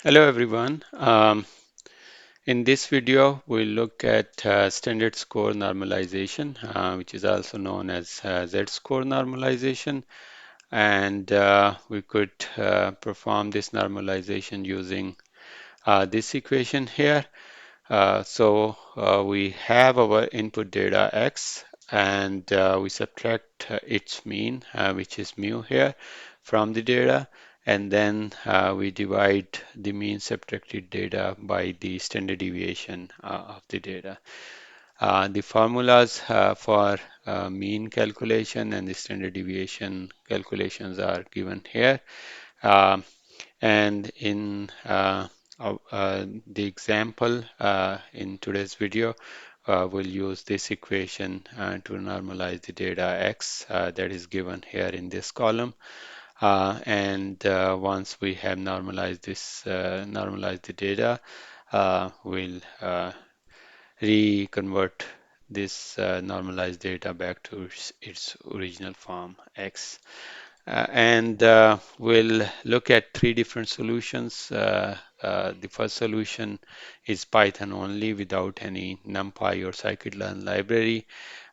Hello everyone. In this video, we'll look at standard score normalization, which is also known as Z-score normalization. And we could perform this normalization using this equation here. We have our input data x, and we subtract its mean, which is mu here, from the data, and then we divide the mean subtracted data by the standard deviation of the data. The formulas for mean calculation and the standard deviation calculations are given here. Um, and in the example in today's video, we'll use this equation to normalize the data x that is given here in this column. And once we have normalized the data, we'll reconvert this normalized data back to its original form x. And we'll look at three different solutions. The first solution is Python only without any NumPy or Scikit-Learn library.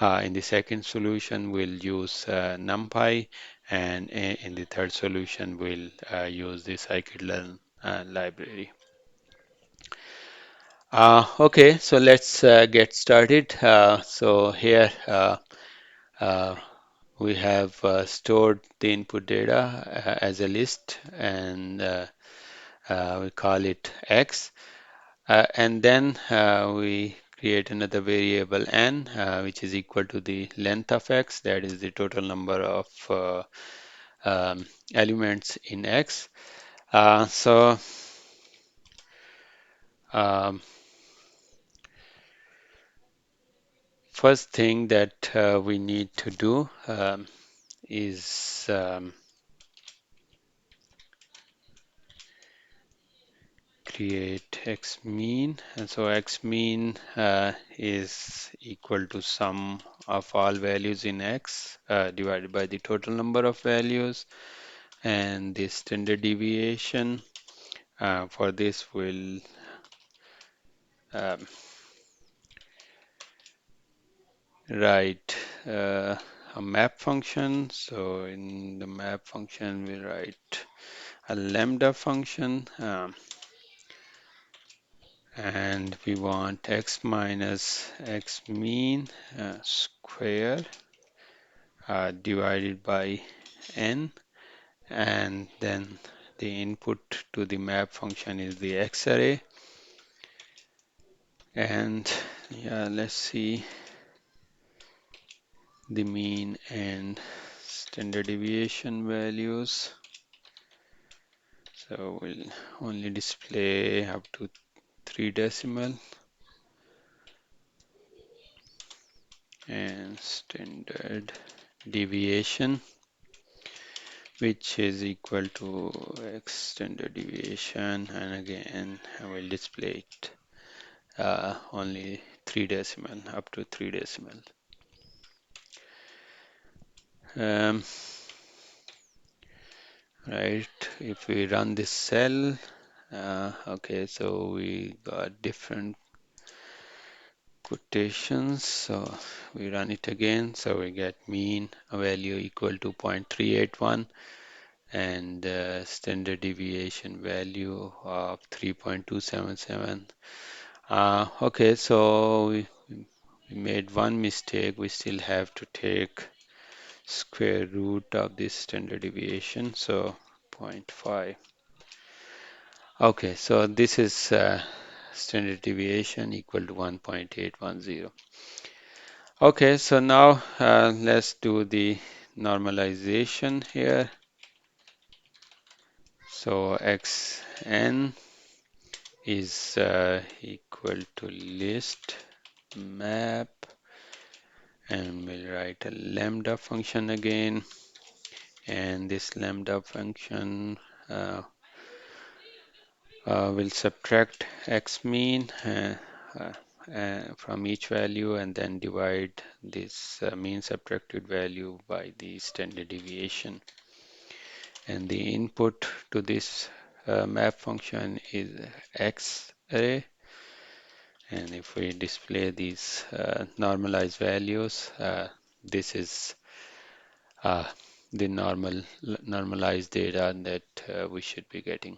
In the second solution, we'll use NumPy, and in the third solution, we'll use the Scikit-Learn library. Okay, so let's get started. Uh, we have stored the input data as a list, and we call it x. And then we create another variable n, which is equal to the length of x, that is the total number of elements in x. Uh, so um, First thing that we need to do is create x mean. And so x mean is equal to sum of all values in x divided by the total number of values, and the standard deviation for this will um, write a map function. So in the map function, we write a lambda function, and we want x minus x mean square divided by n, and then the input to the map function is the x array. And yeah, let's see the mean and standard deviation values. So we'll only display up to 3 decimal, and standard deviation, which is equal to x standard deviation, and again I will display it only 3 decimal, up to 3 decimal. Um, right, if we run this cell, okay, so we got different quotations. So we run it again, so we get mean value equal to 0.381 and standard deviation value of 3.277. Okay, so we made one mistake. We still have to take square root of this standard deviation, so zero point 0.5. Okay, so this is standard deviation equal to 1.810. Okay, so now let's do the normalization here. So xn is equal to list map, and we'll write a lambda function again, and this lambda function will subtract x mean from each value, and then divide this mean subtracted value by the standard deviation. And the input to this map function is x array, and if we display these normalized values, this is uh, the normalized data that we should be getting.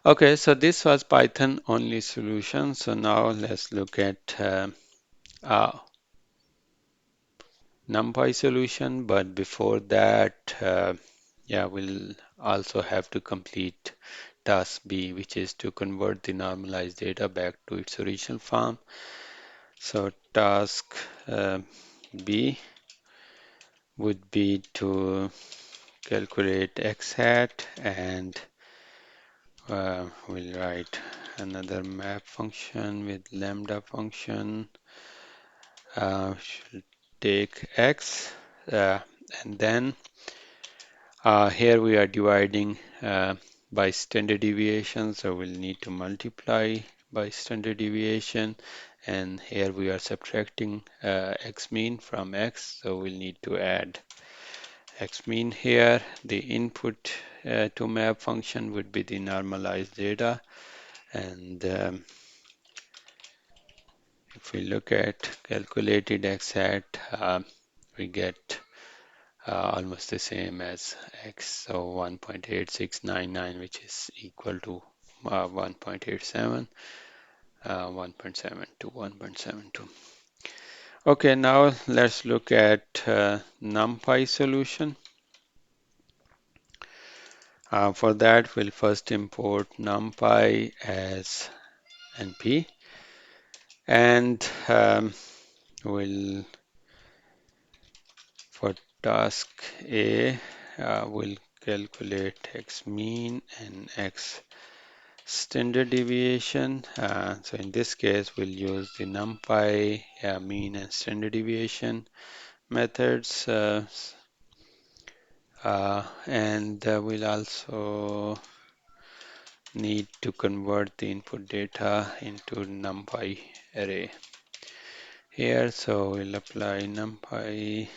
Okay, so this was Python only solution. So now let's look at NumPy solution. But before that, yeah, we'll also have to complete task B, which is to convert the normalized data back to its original form. So task B would be to calculate x hat, and we'll write another map function with lambda function. Should take x, and then here we are dividing by standard deviation, so we'll need to multiply by standard deviation, and here we are subtracting x mean from x, so we'll need to add x mean here. The input to map function would be the normalized data, and if we look at calculated x hat, we get almost the same as x, so 1.8699, which is equal to 1.87, 1.72, 1.72. Okay, now let's look at NumPy solution. For that, we'll first import NumPy as NP, and we'll, for task A, we'll calculate x mean and x standard deviation. So in this case, we'll use the NumPy mean and standard deviation methods, and we'll also need to convert the input data into NumPy array here. So we'll apply NumPy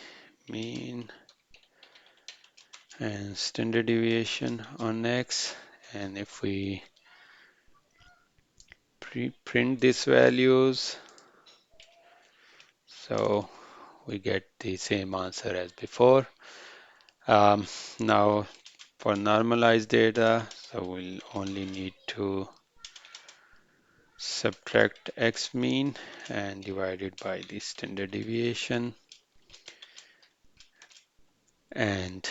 mean and standard deviation on x, and if we print these values, so we get the same answer as before. Now for normalized data, so we'll only need to subtract x mean and divide it by the standard deviation, and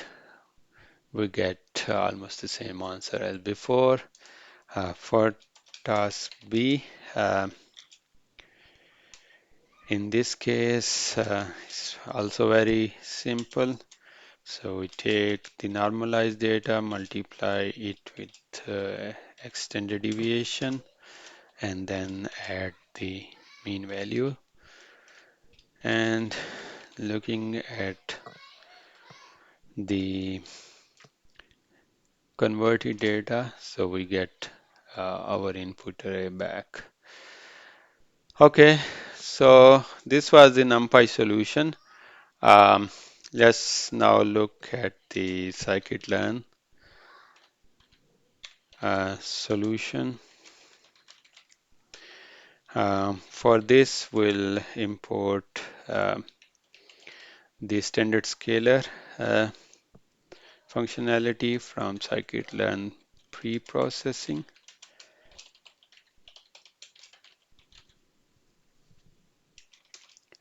we get almost the same answer as before. For task B, in this case, it's also very simple. So we take the normalized data, multiply it with extended deviation, and then add the mean value. And looking at the converted data, so we get our input array back. Okay, so this was the NumPy solution. Um, let's now look at the Scikit-Learn solution. For this, we'll import the StandardScaler functionality from Scikit-Learn preprocessing.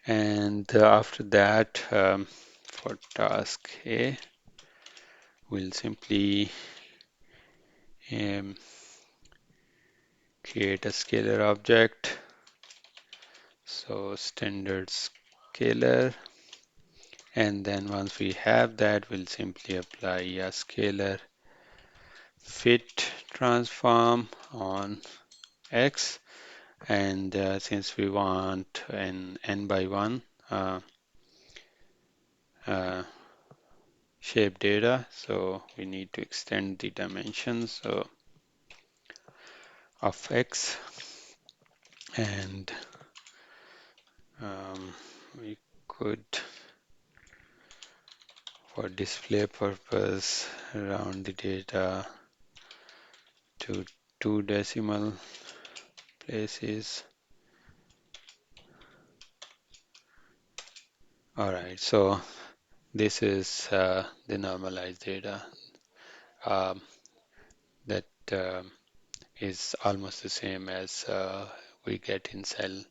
And after that, for task A, we'll simply create a scalar object. So StandardScaler. And then once we have that, we'll simply apply a scalar fit transform on X. And since we want an n by 1 shape data, so we need to extend the dimensions of X. And we could, for display purpose, round the data to 2 decimal places. All right, so this is the normalized data um, that is almost the same as we get in cell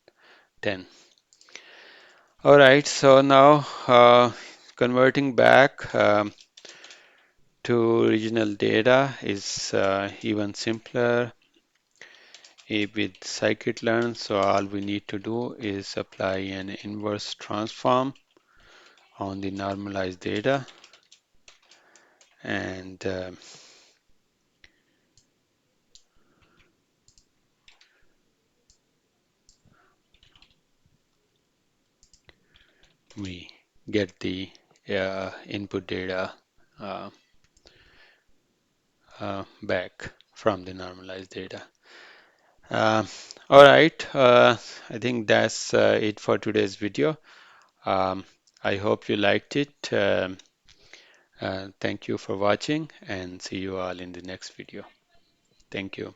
10. All right, so now converting back to original data is even simpler with Scikit Learn. So all we need to do is apply an inverse transform on the normalized data, and we get the input data uh, back from the normalized data. Uh, all right, I think that's it for today's video. Um, I hope you liked it. Thank you for watching, and see you all in the next video. Thank you.